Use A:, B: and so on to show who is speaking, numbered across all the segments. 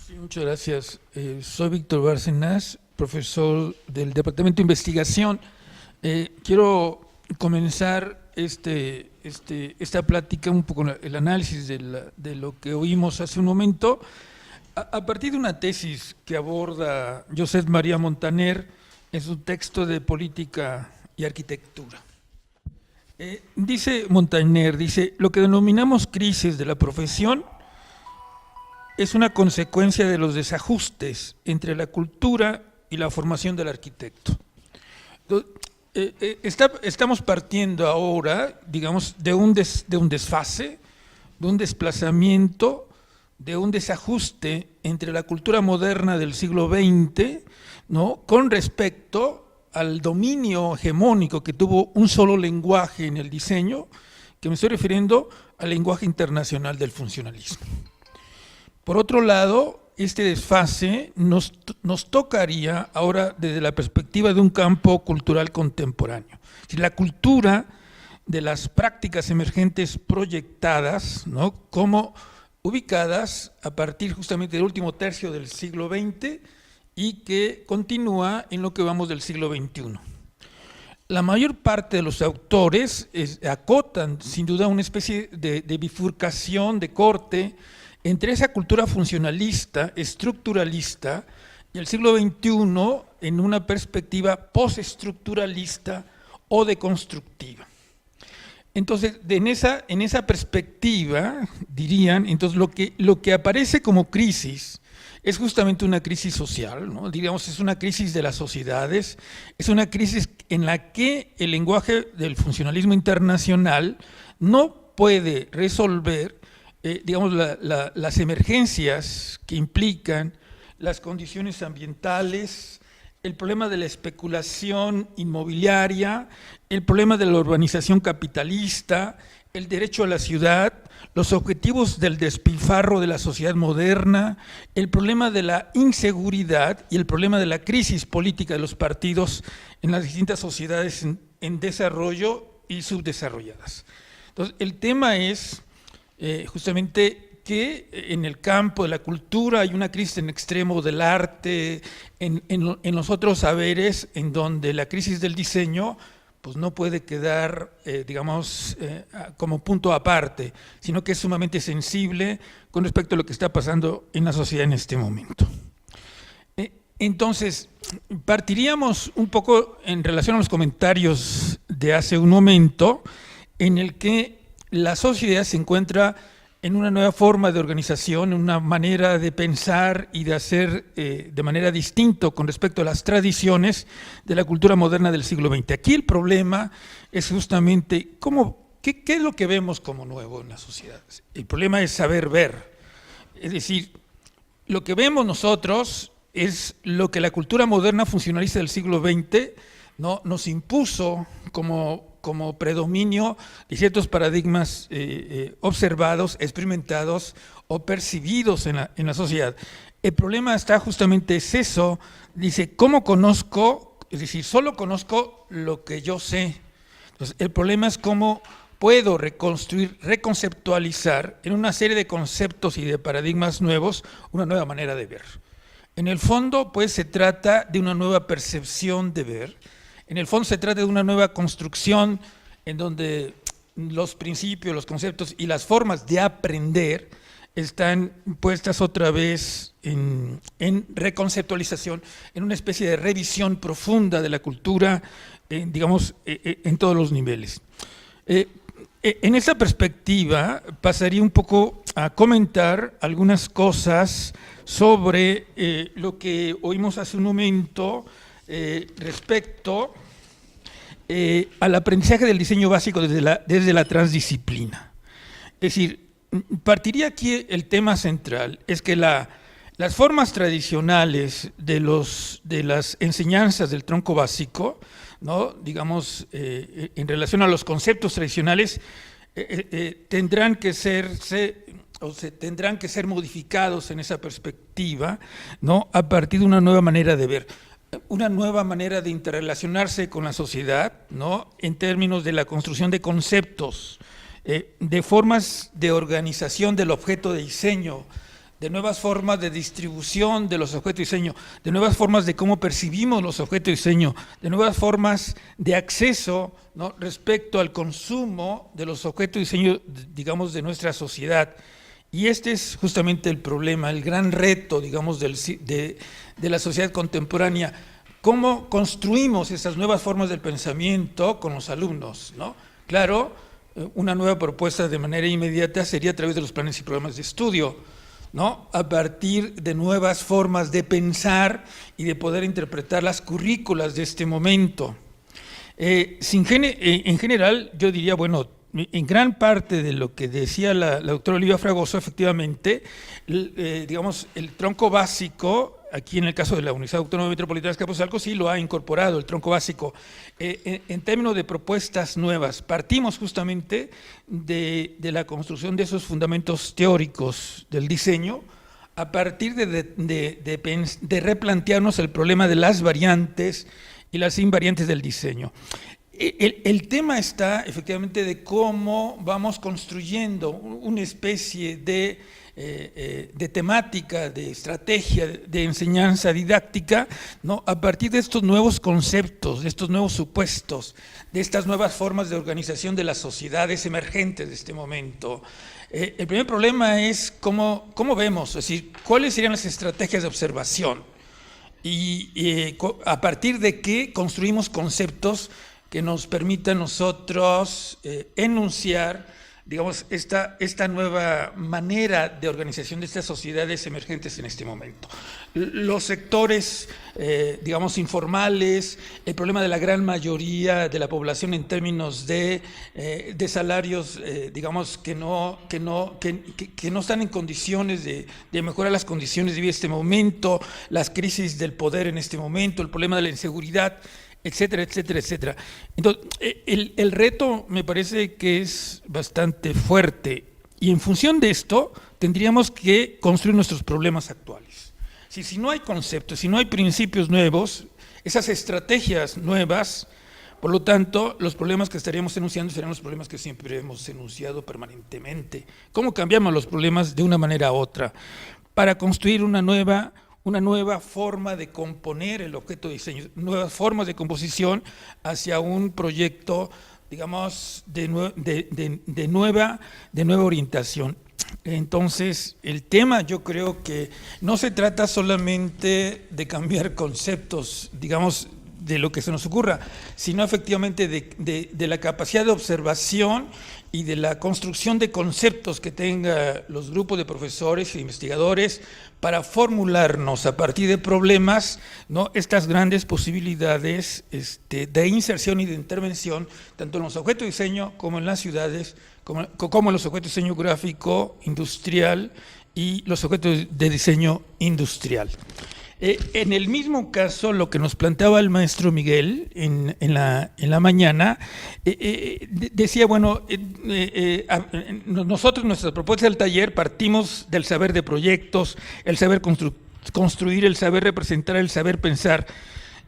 A: Sí, muchas gracias. Soy Víctor Bárcenas, profesor del Departamento de Investigación. Quiero comenzar esta plática un poco el análisis de lo que oímos hace un momento a partir de una tesis que aborda Josep María Montaner en su texto de Política y Arquitectura. Dice Montaner, lo que denominamos crisis de la profesión es una consecuencia de los desajustes entre la cultura y la formación del arquitecto. Estamos partiendo ahora, digamos, de un desfase, de un desplazamiento, de un desajuste entre la cultura moderna del siglo XX, ¿no?, con respecto al dominio hegemónico que tuvo un solo lenguaje en el diseño, que me estoy refiriendo al lenguaje internacional del funcionalismo. Por otro lado, este desfase nos tocaría ahora desde la perspectiva de un campo cultural contemporáneo. La cultura de las prácticas emergentes proyectadas, ¿no?, como ubicadas a partir justamente del último tercio del siglo XX y que continúa en lo que vamos del siglo XXI. La mayor parte de los autores acotan sin duda una especie de bifurcación, de corte, entre esa cultura funcionalista, estructuralista, y el siglo XXI en una perspectiva postestructuralista o deconstructiva. Entonces, en esa perspectiva, dirían, entonces lo que aparece como crisis es justamente una crisis social, ¿no? Digamos, es una crisis de las sociedades, es una crisis en la que el lenguaje del funcionalismo internacional no puede resolver digamos, las emergencias que implican las condiciones ambientales, el problema de la especulación inmobiliaria, el problema de la urbanización capitalista, el derecho a la ciudad, los objetivos del despilfarro de la sociedad moderna, el problema de la inseguridad y el problema de la crisis política de los partidos en las distintas sociedades en desarrollo y subdesarrolladas. Entonces, el tema es justamente que en el campo de la cultura hay una crisis en extremo del arte, en los otros saberes, en donde la crisis del diseño pues no puede quedar, digamos, como punto aparte, sino que es sumamente sensible con respecto a lo que está pasando en la sociedad en este momento. Entonces, partiríamos un poco en relación a los comentarios de hace un momento, en el que la sociedad se encuentra en una nueva forma de organización, una manera de pensar y de hacer de manera distinta con respecto a las tradiciones de la cultura moderna del siglo XX. Aquí el problema es justamente ¿qué es lo que vemos como nuevo en las sociedades? El problema es saber ver. Es decir, lo que vemos nosotros es lo que la cultura moderna funcionalista del siglo XX, ¿no?, nos impuso como predominio de ciertos paradigmas observados, experimentados o percibidos en la sociedad. El problema está justamente es eso, dice, ¿cómo conozco? Es decir, solo conozco lo que yo sé. Entonces, el problema es cómo puedo reconstruir, reconceptualizar en una serie de conceptos y de paradigmas nuevos una nueva manera de ver. En el fondo, pues, se trata de una nueva percepción de ver. En el fondo se trata de una nueva construcción en donde los principios, los conceptos y las formas de aprender están puestas otra vez en reconceptualización, en una especie de revisión profunda de la cultura, digamos, en todos los niveles. En esa perspectiva pasaría un poco a comentar algunas cosas sobre lo que oímos hace un momento respecto al aprendizaje del diseño básico desde la transdisciplina. Es decir, partiría aquí el tema central, es que las formas tradicionales de las enseñanzas del tronco básico, ¿no?, digamos, en relación a los conceptos tradicionales, tendrán que ser modificados en esa perspectiva, ¿no?, a partir de una nueva manera de ver. Una nueva manera de interrelacionarse con la sociedad, ¿no?, en términos de la construcción de conceptos, de formas de organización del objeto de diseño, de nuevas formas de distribución de los objetos de diseño, de nuevas formas de cómo percibimos los objetos de diseño, de nuevas formas de acceso, ¿no?, respecto al consumo de los objetos de diseño, digamos, de nuestra sociedad. Y este es justamente el problema, el gran reto, digamos, de la sociedad contemporánea. ¿Cómo construimos esas nuevas formas del pensamiento con los alumnos, ¿no? Claro, una nueva propuesta de manera inmediata sería a través de los planes y programas de estudio, ¿no?, a partir de nuevas formas de pensar y de poder interpretar las currículas de este momento. En general, yo diría, bueno, en gran parte de lo que decía la doctora Olivia Fragoso, efectivamente, digamos, el tronco básico, aquí en el caso de la Universidad Autónoma Metropolitana de Azcapotzalco, sí lo ha incorporado, el tronco básico. En términos de propuestas nuevas, partimos justamente de la construcción de esos fundamentos teóricos del diseño, a partir de replantearnos el problema de las variantes y las invariantes del diseño. El tema está efectivamente de cómo vamos construyendo una especie de temática, de estrategia, de enseñanza didáctica, ¿no?, a partir de estos nuevos conceptos, de estos nuevos supuestos, de estas nuevas formas de organización de las sociedades emergentes de este momento. El primer problema es cómo vemos, es decir, cuáles serían las estrategias de observación y a partir de qué construimos conceptos que nos permita a nosotros enunciar, digamos, esta nueva manera de organización de estas sociedades emergentes en este momento. Los sectores, digamos, informales, el problema de la gran mayoría de la población en términos de salarios, digamos, que no están en condiciones de mejorar las condiciones de vida en este momento, las crisis del poder en este momento, el problema de la inseguridad, etcétera, etcétera, etcétera. Entonces, el reto me parece que es bastante fuerte y en función de esto tendríamos que construir nuestros problemas actuales. Si no hay conceptos, si no hay principios nuevos, esas estrategias nuevas, por lo tanto, los problemas que estaríamos enunciando serían los problemas que siempre hemos enunciado permanentemente. ¿Cómo cambiamos los problemas de una manera a otra para construir una nueva forma de componer el objeto de diseño, nuevas formas de composición hacia un proyecto, digamos, de nueva orientación? Entonces, el tema, yo creo que no se trata solamente de cambiar conceptos, digamos, de lo que se nos ocurra, sino efectivamente de la capacidad de observación y de la construcción de conceptos que tengan los grupos de profesores e investigadores para formularnos a partir de problemas, ¿no?, estas grandes posibilidades de inserción y de intervención, tanto en los objetos de diseño como en las ciudades, como en los objetos de diseño gráfico, industrial y los objetos de diseño industrial. En el mismo caso, lo que nos planteaba el maestro Miguel en la mañana, decía, bueno, nosotros, nuestras propuestas del taller, partimos del saber de proyectos, el saber construir, el saber representar, el saber pensar.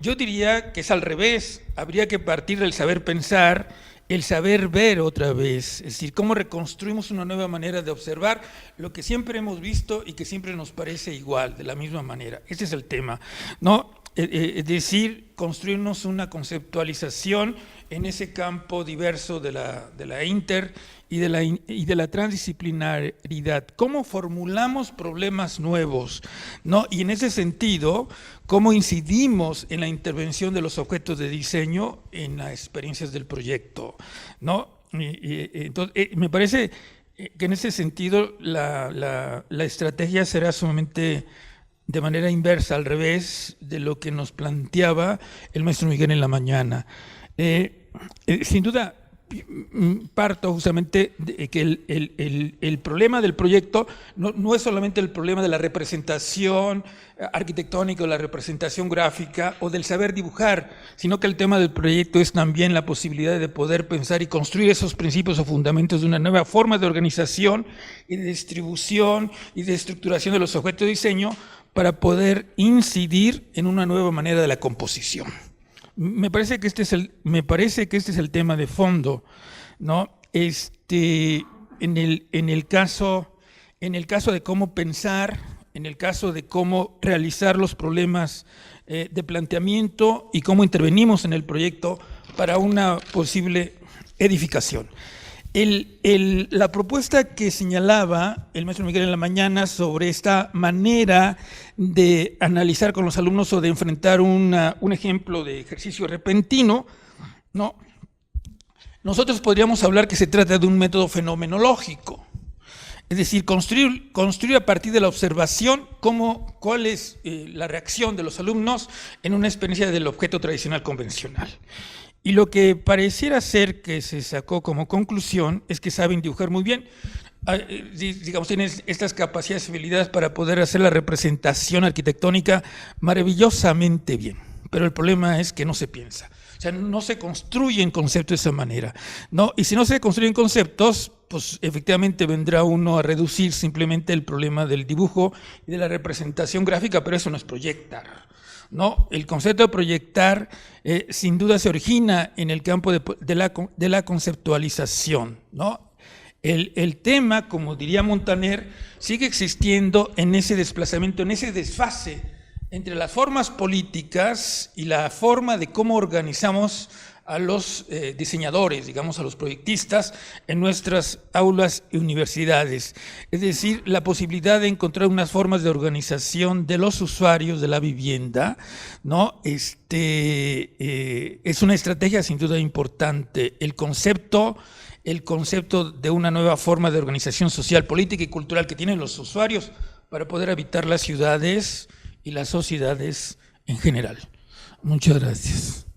A: Yo diría que es al revés, habría que partir del saber pensar, el saber ver otra vez, es decir, cómo reconstruimos una nueva manera de observar lo que siempre hemos visto y que siempre nos parece igual, de la misma manera. Este es el tema, ¿no? Es decir, construirnos una conceptualización en ese campo diverso de la inter y de la transdisciplinaridad. ¿Cómo formulamos problemas nuevos, ¿no? Y en ese sentido, ¿cómo incidimos en la intervención de los objetos de diseño en las experiencias del proyecto, ¿no? Entonces, me parece que en ese sentido la estrategia será sumamente de manera inversa, al revés de lo que nos planteaba el maestro Miguel en la mañana. Sin duda, parto justamente de que el problema del proyecto no es solamente el problema de la representación arquitectónica o la representación gráfica o del saber dibujar, sino que el tema del proyecto es también la posibilidad de poder pensar y construir esos principios o fundamentos de una nueva forma de organización y de distribución y de estructuración de los objetos de diseño para poder incidir en una nueva manera de la composición. Me parece que este es el tema de fondo, ¿no? En el caso en el caso de cómo pensar, en el caso de cómo realizar los problemas de planteamiento y cómo intervenimos en el proyecto para una posible edificación. La propuesta que señalaba el maestro Miguel en la mañana sobre esta manera de analizar con los alumnos o de enfrentar un ejemplo de ejercicio repentino, ¿no? Nosotros podríamos hablar que se trata de un método fenomenológico, es decir, construir a partir de la observación cuál es la reacción de los alumnos en una experiencia del objeto tradicional convencional. Y lo que pareciera ser que se sacó como conclusión es que saben dibujar muy bien, digamos, tienen estas capacidades y habilidades para poder hacer la representación arquitectónica maravillosamente bien, pero el problema es que no se piensa. O sea, no se construyen conceptos de esa manera, ¿no? Y si no se construyen conceptos, pues efectivamente vendrá uno a reducir simplemente el problema del dibujo y de la representación gráfica, pero eso no es proyectar, ¿no? El concepto de proyectar sin duda se origina en el campo de la conceptualización, ¿no? El tema, como diría Montaner, sigue existiendo en ese desplazamiento, en ese desfase entre las formas políticas y la forma de cómo organizamos a los diseñadores, digamos, a los proyectistas en nuestras aulas y universidades. Es decir, la posibilidad de encontrar unas formas de organización de los usuarios de la vivienda, ¿no? Es una estrategia sin duda importante. El concepto de una nueva forma de organización social, política y cultural que tienen los usuarios para poder habitar las ciudades y las sociedades en general. Muchas gracias.